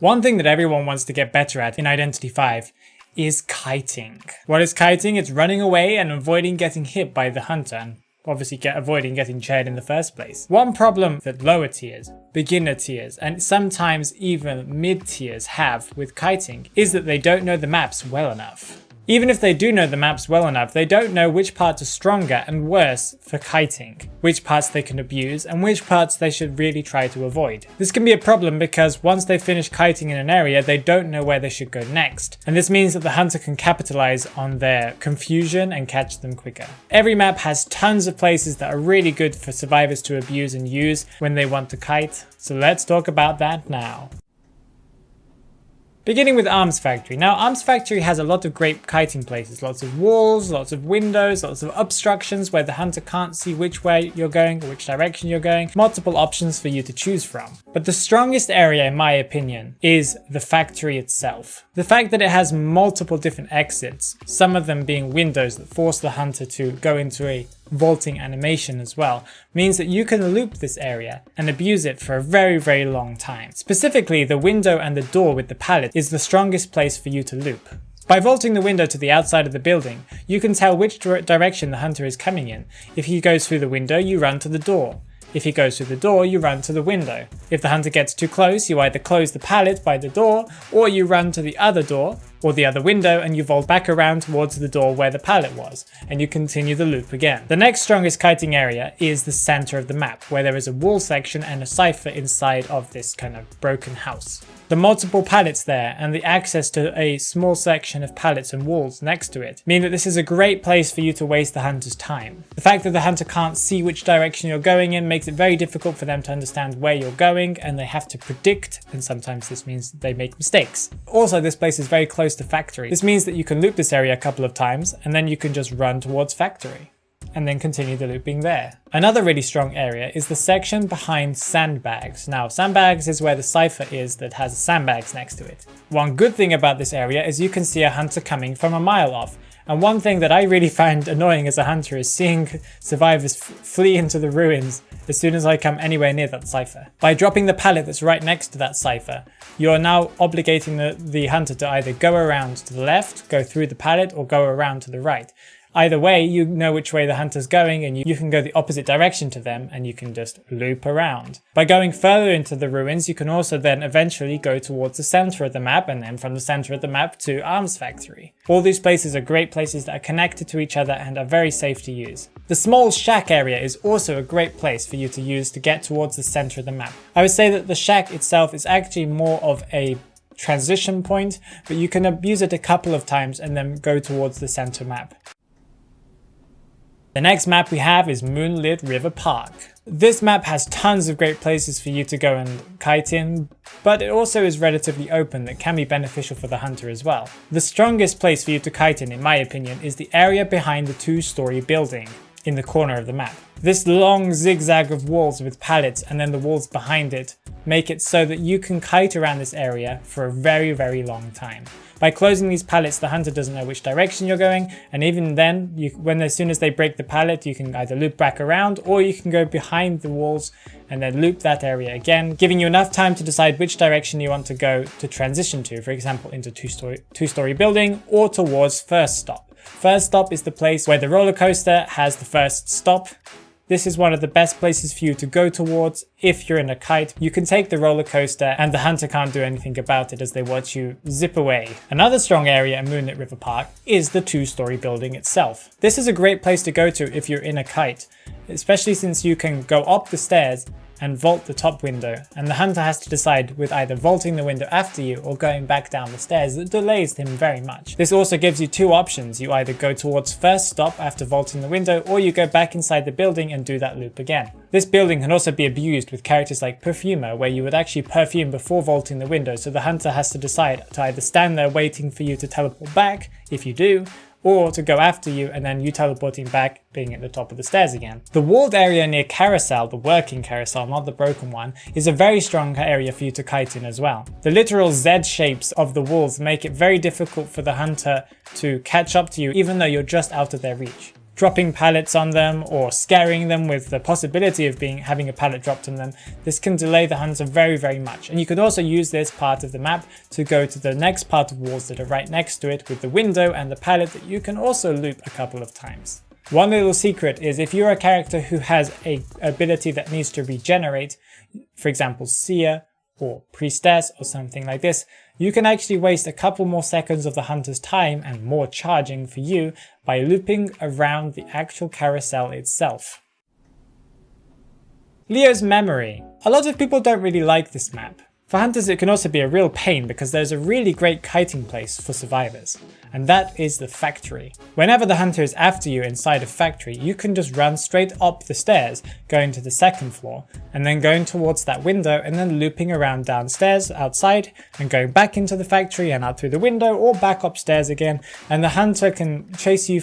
One thing that everyone wants to get better at in Identity 5 is kiting. What is kiting? It's running away and avoiding getting hit by the hunter, and obviously avoiding getting chaired in the first place. One problem that lower tiers, beginner tiers, and sometimes even mid tiers have with kiting is that they don't know the maps well enough. Even if they do know the maps well enough, they don't know which parts are stronger and worse for kiting, which parts they can abuse, and which parts they should really try to avoid. This can be a problem because once they finish kiting in an area, they don't know where they should go next, and this means that the hunter can capitalize on their confusion and catch them quicker. Every map has tons of places that are really good for survivors to abuse and use when they want to kite, so let's talk about that now. Beginning with Arms Factory. Now, Arms Factory has a lot of great kiting places, lots of walls, lots of windows, lots of obstructions where the hunter can't see which way you're going or which direction you're going, multiple options for you to choose from. But the strongest area, in my opinion, is the factory itself. The fact that it has multiple different exits, some of them being windows that force the hunter to go into a vaulting animation as well, means that you can loop this area and abuse it for a very long time. Specifically, the window and the door with the pallet is the strongest place for you to loop. By vaulting the window to the outside of the building, you can tell which direction the hunter is coming in. If he goes through the window, you run to the door. If he goes through the door, you run to the window. If the hunter gets too close, you either close the pallet by the door, or you run to the other door, or the other window, and you vault back around towards the door where the pallet was, and you continue the loop again. The next strongest kiting area is the center of the map, where there is a wall section and a cipher inside of this kind of broken house. The multiple pallets there and the access to a small section of pallets and walls next to it mean that this is a great place for you to waste the hunter's time. The fact that the hunter can't see which direction you're going in makes it very difficult for them to understand where you're going, and they have to predict, and sometimes this means they make mistakes. Also, this place is very close to factory. This means that you can loop this area a couple of times and then you can just run towards factory and then continue the looping there. Another really strong area is the section behind sandbags. Now, sandbags is where the cipher is that has sandbags next to it. One good thing about this area is you can see a hunter coming from a mile off. And one thing that I really find annoying as a hunter is seeing survivors flee into the ruins as soon as I come anywhere near that cipher. By dropping the pallet that's right next to that cipher, you're now obligating the hunter to either go around to the left, go through the pallet, or go around to the right. Either way, you know which way the hunter's going, and you can go the opposite direction to them, and you can just loop around. By going further into the ruins, you can also then eventually go towards the center of the map, and then from the center of the map to Arms Factory. All these places are great places that are connected to each other and are very safe to use. The small shack area is also a great place for you to use to get towards the center of the map. I would say that the shack itself is actually more of a transition point, but you can abuse it a couple of times and then go towards the center map. The next map we have is Moonlit River Park. This map has tons of great places for you to go and kite in, but it also is relatively open that can be beneficial for the hunter as well. The strongest place for you to kite in my opinion, is the area behind the two-story building in the corner of the map. This long zigzag of walls with pallets and then the walls behind it make it so that you can kite around this area for a very long time. By closing these pallets, the hunter doesn't know which direction you're going, and even then, as soon as they break the pallet, you can either loop back around or you can go behind the walls and then loop that area again, giving you enough time to decide which direction you want to go to transition to, for example, into two-story building or towards First Stop. First Stop is the place where the roller coaster has the first stop. This is one of the best places for you to go towards if you're in a kite. You can take the roller coaster and the hunter can't do anything about it as they watch you zip away. Another strong area in Moonlit River Park is the two-story building itself. This is a great place to go to if you're in a kite, especially since you can go up the stairs and vault the top window, and the hunter has to decide with either vaulting the window after you or going back down the stairs. That delays him very much. This also gives you two options. You either go towards First Stop after vaulting the window, or you go back inside the building and do that loop again. This building can also be abused with characters like Perfumer, where you would actually perfume before vaulting the window, so the hunter has to decide to either stand there waiting for you to teleport back, if you do, or to go after you and then you teleporting back, being at the top of the stairs again. The walled area near Carousel, the working carousel, not the broken one, is a very strong area for you to kite in as well. The literal Z shapes of the walls make it very difficult for the hunter to catch up to you even though you're just out of their reach. dropping pallets on them or scaring them with the possibility of having a pallet dropped on them, this can delay the hunter very, very much. And you could also use this part of the map to go to the next part of walls that are right next to it with the window and the pallet that you can also loop a couple of times. One little secret is if you're a character who has an ability that needs to regenerate, for example Seer or Priestess or something like this, you can actually waste a couple more seconds of the hunter's time and more charging for you by looping around the actual carousel itself. Leo's Memory. A lot of people don't really like this map. For hunters it can also be a real pain because there's a really great kiting place for survivors, and that is the factory. Whenever the hunter is after you inside a factory, you can just run straight up the stairs, going to the second floor, and then going towards that window and then looping around downstairs outside and going back into the factory and out through the window or back upstairs again, and the hunter can chase you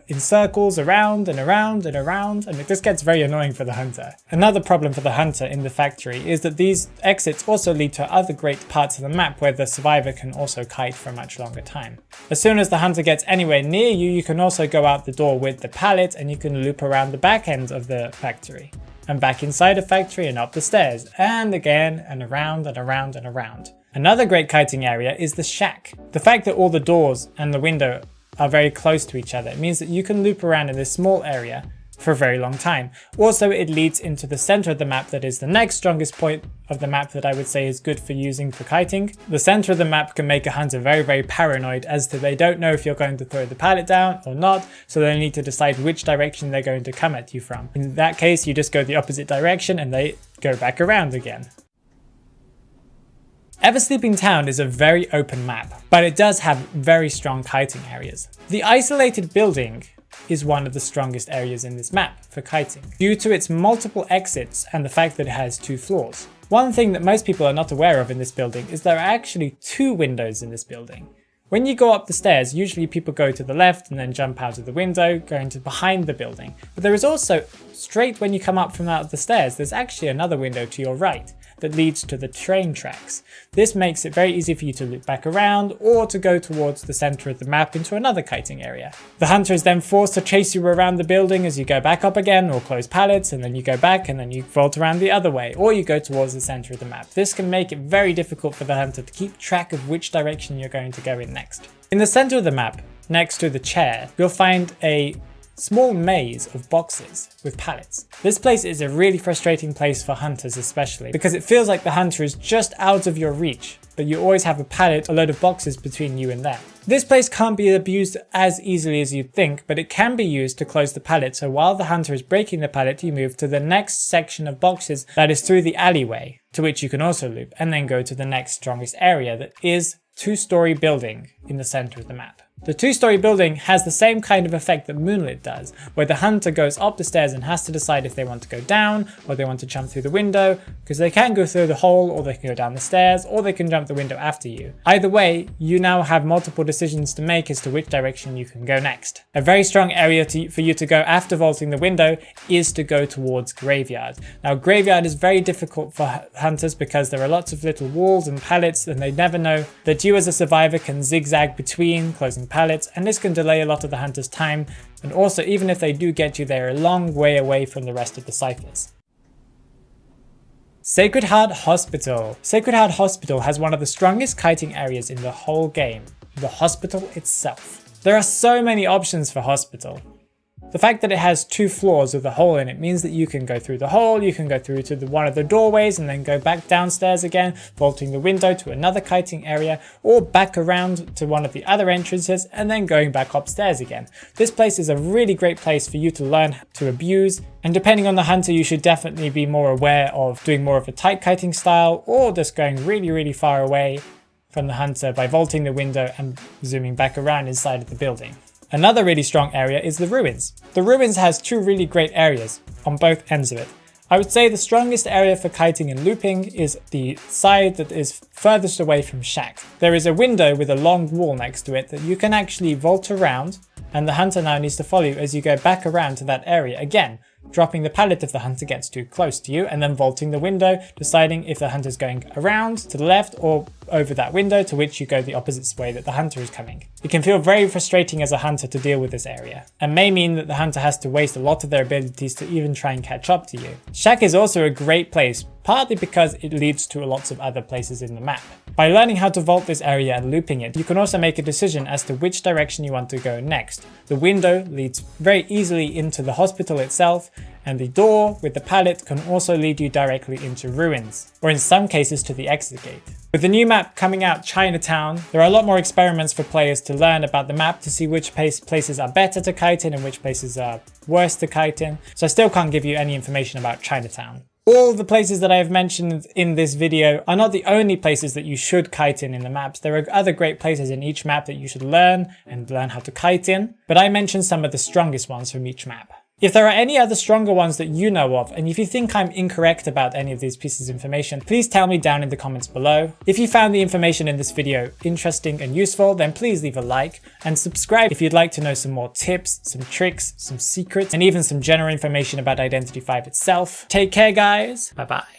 in circles around and around and around, and it just gets very annoying for the hunter. Another problem for the hunter in the factory is that these exits also lead to other great parts of the map where the survivor can also kite for a much longer time. As soon as the hunter gets anywhere near you, you can also go out the door with the pallet and you can loop around the back end of the factory and back inside the factory and up the stairs and again and around and around and around. Another great kiting area is the shack. The fact that all the doors and the window are very close to each other means that you can loop around in this small area for a very long time. Also, it leads into the center of the map that is the next strongest point of the map that I would say is good for using for kiting. The center of the map can make a hunter very, very paranoid as to they don't know if you're going to throw the pallet down or not, so they need to decide which direction they're going to come at you from. In that case, you just go the opposite direction and they go back around again. Eversleeping Town is a very open map, but it does have very strong kiting areas. The isolated building is one of the strongest areas in this map for kiting, due to its multiple exits and the fact that it has 2 floors. One thing that most people are not aware of in this building is there are actually 2 windows in this building. When you go up the stairs, usually people go to the left and then jump out of the window, going to behind the building. But there is also, straight when you come up from out of the stairs, there's actually another window to your right that leads to the train tracks. This makes it very easy for you to loop back around or to go towards the center of the map into another kiting area. The hunter is then forced to chase you around the building as you go back up again or close pallets, and then you go back and then you vault around the other way, or you go towards the center of the map. This can make it very difficult for the hunter to keep track of which direction you're going to go in next. In the center of the map, next to the chair, you'll find a small maze of boxes with pallets. This place is a really frustrating place for hunters especially, because it feels like the hunter is just out of your reach, but you always have a pallet, a load of boxes between you and them. This place can't be abused as easily as you'd think, but it can be used to close the pallet, so while the hunter is breaking the pallet, you move to the next section of boxes that is through the alleyway, to which you can also loop, and then go to the next strongest area that is 2-story building in the center of the map. The 2-story building has the same kind of effect that Moonlit does, where the hunter goes up the stairs and has to decide if they want to go down or they want to jump through the window, because they can go through the hole or they can go down the stairs or they can jump the window after you. Either way, you now have multiple decisions to make as to which direction you can go next. A very strong area for you to go after vaulting the window is to go towards Graveyard. Now Graveyard is very difficult for hunters because there are lots of little walls and pallets, and they never know that you as a survivor can zigzag between closing pallets, and this can delay a lot of the hunter's time, and also even if they do get you, they're a long way away from the rest of the ciphers. Sacred Heart Hospital. Sacred Heart Hospital has one of the strongest kiting areas in the whole game, the hospital itself. There are so many options for hospital. The fact that it has 2 floors with a hole in it means that you can go through the hole, you can go through to one of the doorways and then go back downstairs again, vaulting the window to another kiting area, or back around to one of the other entrances and then going back upstairs again. This place is a really great place for you to learn to abuse, and depending on the hunter you should definitely be more aware of doing more of a tight kiting style or just going really, really far away from the hunter by vaulting the window and zooming back around inside of the building. Another really strong area is the ruins. The ruins has 2 really great areas on both ends of it. I would say the strongest area for kiting and looping is the side that is furthest away from shack. There is a window with a long wall next to it that you can actually vault around, and the hunter now needs to follow you as you go back around to that area again, dropping the pallet if the hunter gets too close to you, and then vaulting the window, deciding if the hunter's going around to the left or over that window, to which you go the opposite way that the hunter is coming. It can feel very frustrating as a hunter to deal with this area, and may mean that the hunter has to waste a lot of their abilities to even try and catch up to you. Shack is also a great place, partly because it leads to lots of other places in the map. By learning how to vault this area and looping it, you can also make a decision as to which direction you want to go next. The window leads very easily into the hospital itself, and the door with the pallet can also lead you directly into ruins, or in some cases to the exit gate. With the new map coming out, Chinatown, there are a lot more experiments for players to learn about the map, to see which places are better to kite in and which places are worse to kite in, so I still can't give you any information about Chinatown. All the places that I have mentioned in this video are not the only places that you should kite in the maps. There are other great places in each map that you should learn how to kite in, but I mentioned some of the strongest ones from each map. If there are any other stronger ones that you know of, and if you think I'm incorrect about any of these pieces of information, please tell me down in the comments below. If you found the information in this video interesting and useful, then please leave a like and subscribe if you'd like to know some more tips, some tricks, some secrets, and even some general information about Identity V itself. Take care, guys. Bye bye.